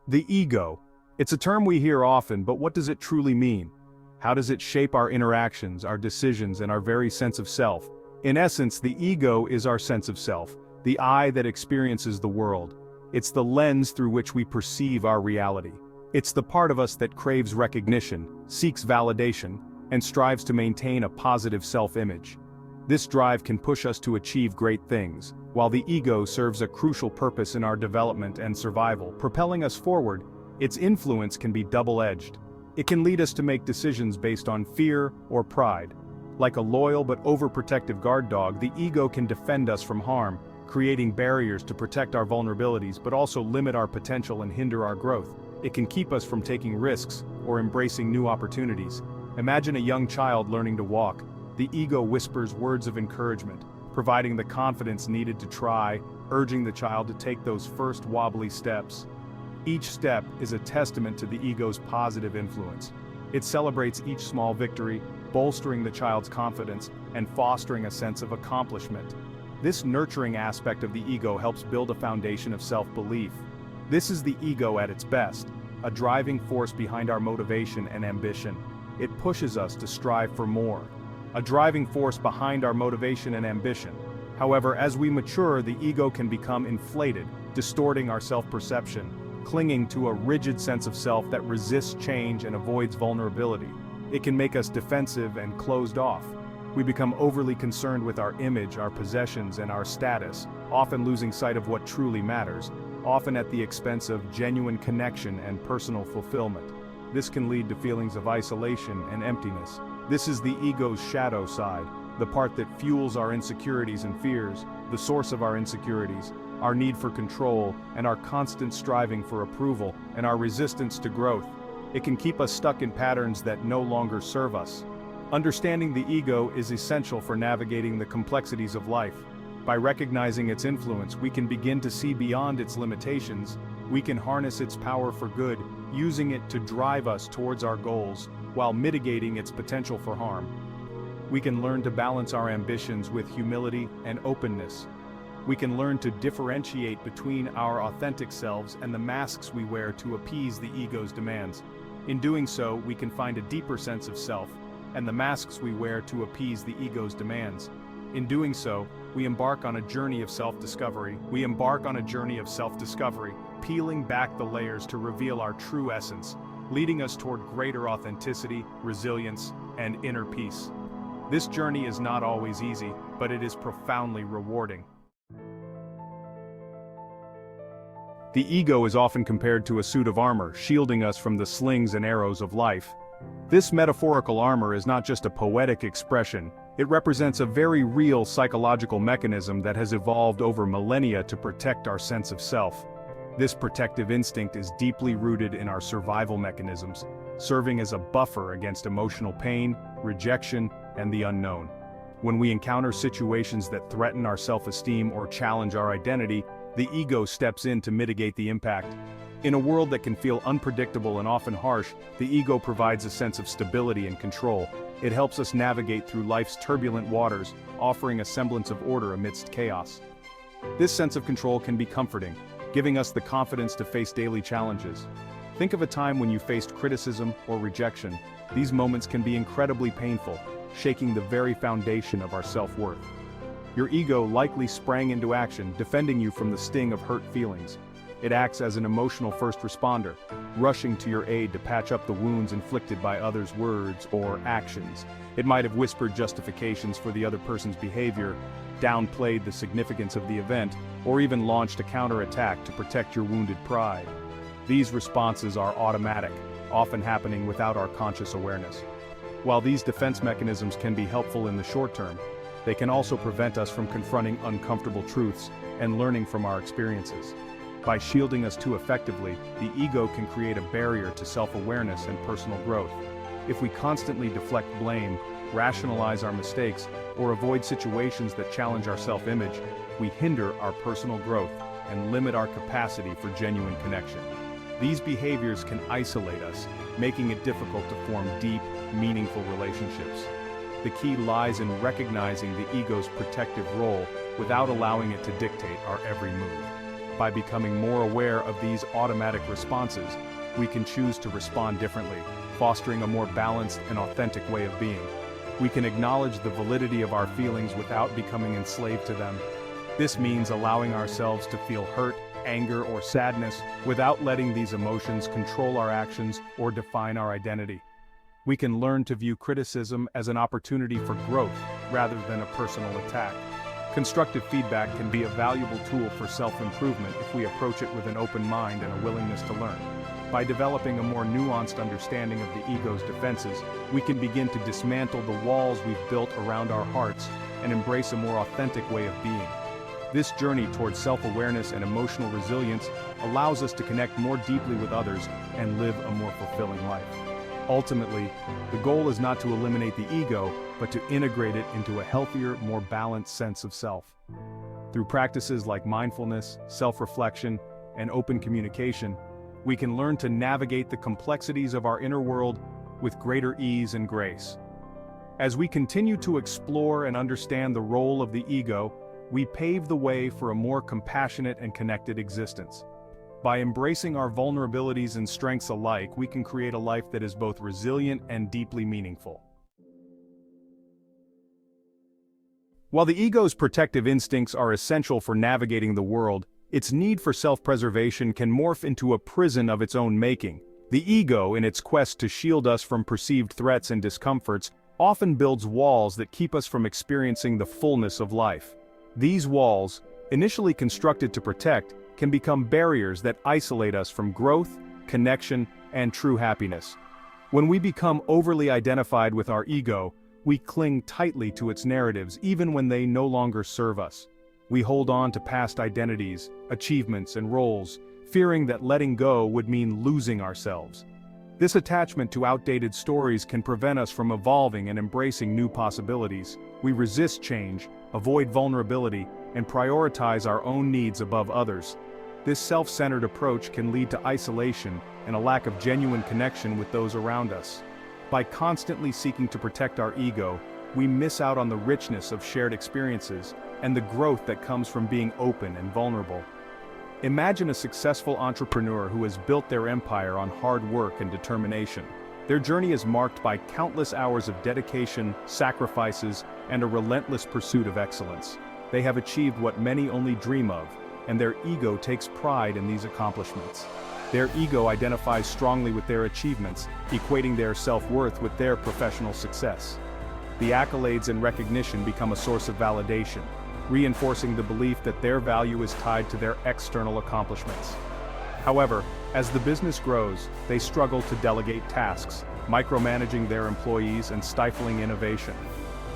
The ego. It's a term we hear often, but what does it truly mean? How does it shape our interactions, our decisions, and our very sense of self? In essence, the ego is our sense of self, the eye that experiences the world. It's the lens through which we perceive our reality. It's the part of us that craves recognition, seeks validation, and strives to maintain a positive self-image. This drive can push us to achieve great things, while the ego serves a crucial purpose in our development and survival, propelling us forward. Its influence can be double-edged. It can lead us to make decisions based on fear or pride. Like a loyal but overprotective guard dog, the ego can defend us from harm, creating barriers to protect our vulnerabilities but also limit our potential and hinder our growth. It can keep us from taking risks or embracing new opportunities. Imagine a young child learning to walk. The ego whispers words of encouragement, providing the confidence needed to try, urging the child to take those first wobbly steps. Each step is a testament to the ego's positive influence. It celebrates each small victory, bolstering the child's confidence and fostering a sense of accomplishment. This nurturing aspect of the ego helps build a foundation of self-belief. This is the ego at its best, a driving force behind our motivation and ambition. It pushes us to strive for more. A driving force behind our motivation and ambition. However, as we mature, the ego can become inflated, distorting our self-perception, clinging to a rigid sense of self that resists change and avoids vulnerability. It can make us defensive and closed off. We become overly concerned with our image, our possessions, and our status, often losing sight of what truly matters, often at the expense of genuine connection and personal fulfillment. This can lead to feelings of isolation and emptiness. This is the ego's shadow side, the part that fuels our insecurities and fears, the source of our insecurities, our need for control, and our constant striving for approval, and our resistance to growth. It can keep us stuck in patterns that no longer serve us. Understanding the ego is essential for navigating the complexities of life. By recognizing its influence, we can begin to see beyond its limitations. We can harness its power for good, using it to drive us towards our goals, while mitigating its potential for harm. We can learn to balance our ambitions with humility and openness. We can learn to differentiate between our authentic selves and the masks we wear to appease the ego's demands. In doing so, we can find a deeper sense of self, and the masks we wear to appease the ego's demands. In doing so, we embark on a journey of self-discovery. Peeling back the layers to reveal our true essence, leading us toward greater authenticity, resilience, and inner peace. This journey is not always easy, but it is profoundly rewarding. The ego is often compared to a suit of armor, shielding us from the slings and arrows of life. This metaphorical armor is not just a poetic expression, it represents a very real psychological mechanism that has evolved over millennia to protect our sense of self. This protective instinct is deeply rooted in our survival mechanisms, serving as a buffer against emotional pain, rejection, and the unknown. When we encounter situations that threaten our self-esteem or challenge our identity, the ego steps in to mitigate the impact. In a world that can feel unpredictable and often harsh, the ego provides a sense of stability and control. It helps us navigate through life's turbulent waters, offering a semblance of order amidst chaos. This sense of control can be comforting, giving us the confidence to face daily challenges. Think of a time when you faced criticism or rejection. These moments can be incredibly painful, shaking the very foundation of our self-worth. Your ego likely sprang into action, defending you from the sting of hurt feelings. It acts as an emotional first responder, rushing to your aid to patch up the wounds inflicted by others' words or actions. It might have whispered justifications for the other person's behavior, downplayed the significance of the event, or even launched a counterattack to protect your wounded pride. These responses are automatic, often happening without our conscious awareness. While these defense mechanisms can be helpful in the short term, they can also prevent us from confronting uncomfortable truths and learning from our experiences. By shielding us too effectively, the ego can create a barrier to self-awareness and personal growth. If we constantly deflect blame, rationalize our mistakes, or avoid situations that challenge our self-image, we hinder our personal growth and limit our capacity for genuine connection. These behaviors can isolate us, making it difficult to form deep, meaningful relationships. The key lies in recognizing the ego's protective role without allowing it to dictate our every move. By becoming more aware of these automatic responses, we can choose to respond differently, fostering a more balanced and authentic way of being. We can acknowledge the validity of our feelings without becoming enslaved to them. This means allowing ourselves to feel hurt, anger, or sadness without letting these emotions control our actions or define our identity. We can learn to view criticism as an opportunity for growth rather than a personal attack. Constructive feedback can be a valuable tool for self-improvement if we approach it with an open mind and a willingness to learn. By developing a more nuanced understanding of the ego's defenses, we can begin to dismantle the walls we've built around our hearts and embrace a more authentic way of being. This journey towards self-awareness and emotional resilience allows us to connect more deeply with others and live a more fulfilling life. Ultimately, the goal is not to eliminate the ego, but to integrate it into a healthier, more balanced sense of self. Through practices like mindfulness, self-reflection, and open communication, we can learn to navigate the complexities of our inner world with greater ease and grace. As we continue to explore and understand the role of the ego, we pave the way for a more compassionate and connected existence. By embracing our vulnerabilities and strengths alike, we can create a life that is both resilient and deeply meaningful. While the ego's protective instincts are essential for navigating the world, its need for self-preservation can morph into a prison of its own making. The ego, in its quest to shield us from perceived threats and discomforts, often builds walls that keep us from experiencing the fullness of life. These walls, initially constructed to protect, can become barriers that isolate us from growth, connection, and true happiness. When we become overly identified with our ego, we cling tightly to its narratives even when they no longer serve us. We hold on to past identities, achievements, and roles, fearing that letting go would mean losing ourselves. This attachment to outdated stories can prevent us from evolving and embracing new possibilities. We resist change, avoid vulnerability, and prioritize our own needs above others. This self-centered approach can lead to isolation and a lack of genuine connection with those around us. By constantly seeking to protect our ego, we miss out on the richness of shared experiences and the growth that comes from being open and vulnerable. Imagine a successful entrepreneur who has built their empire on hard work and determination. Their journey is marked by countless hours of dedication, sacrifices, and a relentless pursuit of excellence. They have achieved what many only dream of, and their ego takes pride in these accomplishments. Their ego identifies strongly with their achievements, equating their self-worth with their professional success. The accolades and recognition become a source of validation, reinforcing the belief that their value is tied to their external accomplishments. However, as the business grows, they struggle to delegate tasks, micromanaging their employees and stifling innovation.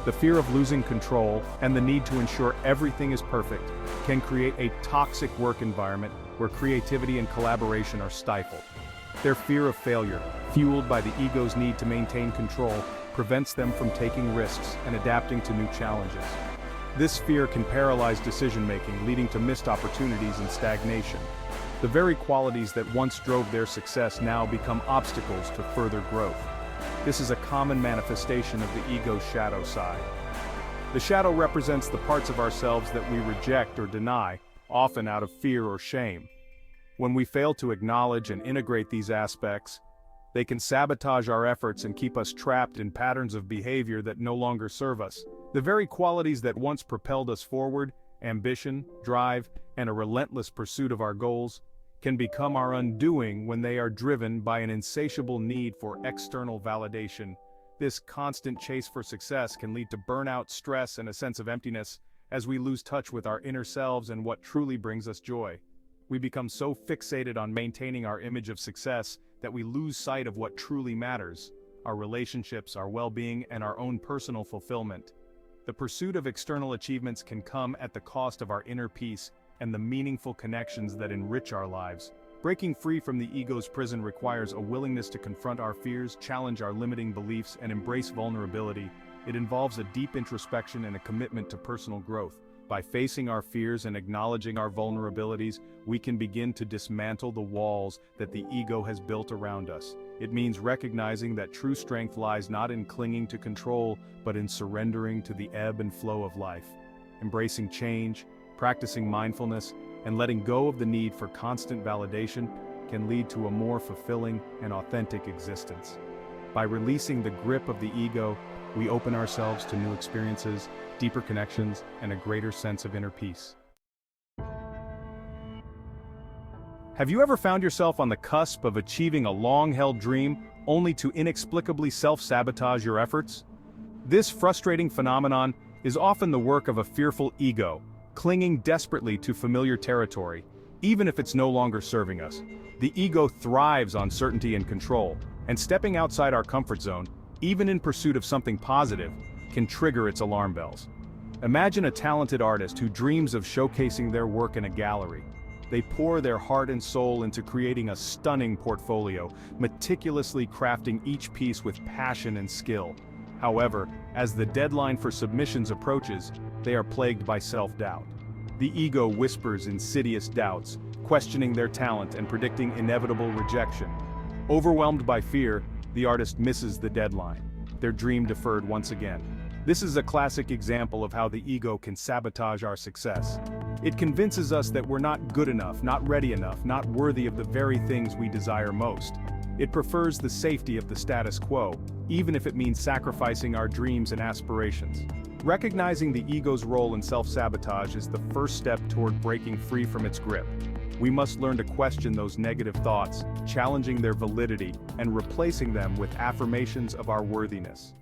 The fear of losing control and the need to ensure everything is perfect can create a toxic work environment where creativity and collaboration are stifled. Their fear of failure, fueled by the ego's need to maintain control, prevents them from taking risks and adapting to new challenges. This fear can paralyze decision-making, leading to missed opportunities and stagnation. The very qualities that once drove their success now become obstacles to further growth. This is a common manifestation of the ego's shadow side. The shadow represents the parts of ourselves that we reject or deny, often out of fear or shame. When we fail to acknowledge and integrate these aspects, they can sabotage our efforts and keep us trapped in patterns of behavior that no longer serve us. The very qualities that once propelled us forward, ambition, drive, and a relentless pursuit of our goals, can become our undoing when they are driven by an insatiable need for external validation. This constant chase for success can lead to burnout, stress, and a sense of emptiness as we lose touch with our inner selves and what truly brings us joy. We become so fixated on maintaining our image of success that we lose sight of what truly matters: our relationships, our well-being, and our own personal fulfillment. The pursuit of external achievements can come at the cost of our inner peace and the meaningful connections that enrich our lives. Breaking free from the ego's prison requires a willingness to confront our fears, challenge our limiting beliefs, and embrace vulnerability. It involves a deep introspection and a commitment to personal growth. By facing our fears and acknowledging our vulnerabilities, we can begin to dismantle the walls that the ego has built around us. It means recognizing that true strength lies not in clinging to control, but in surrendering to the ebb and flow of life. Embracing change, practicing mindfulness, and letting go of the need for constant validation can lead to a more fulfilling and authentic existence. By releasing the grip of the ego, we open ourselves to new experiences, deeper connections, and a greater sense of inner peace. Have you ever found yourself on the cusp of achieving a long-held dream, only to inexplicably self-sabotage your efforts? This frustrating phenomenon is often the work of a fearful ego, clinging desperately to familiar territory, even if it's no longer serving us. The ego thrives on certainty and control, and stepping outside our comfort zone, even in pursuit of something positive, can trigger its alarm bells. Imagine a talented artist who dreams of showcasing their work in a gallery. They pour their heart and soul into creating a stunning portfolio, meticulously crafting each piece with passion and skill. However, as the deadline for submissions approaches, they are plagued by self-doubt. The ego whispers insidious doubts, questioning their talent and predicting inevitable rejection. Overwhelmed by fear, the artist misses the deadline, their dream deferred once again. This is a classic example of how the ego can sabotage our success. It convinces us that we're not good enough, not ready enough, not worthy of the very things we desire most. It prefers the safety of the status quo, even if it means sacrificing our dreams and aspirations. Recognizing the ego's role in self-sabotage is the first step toward breaking free from its grip. We must learn to question those negative thoughts, challenging their validity, and replacing them with affirmations of our worthiness.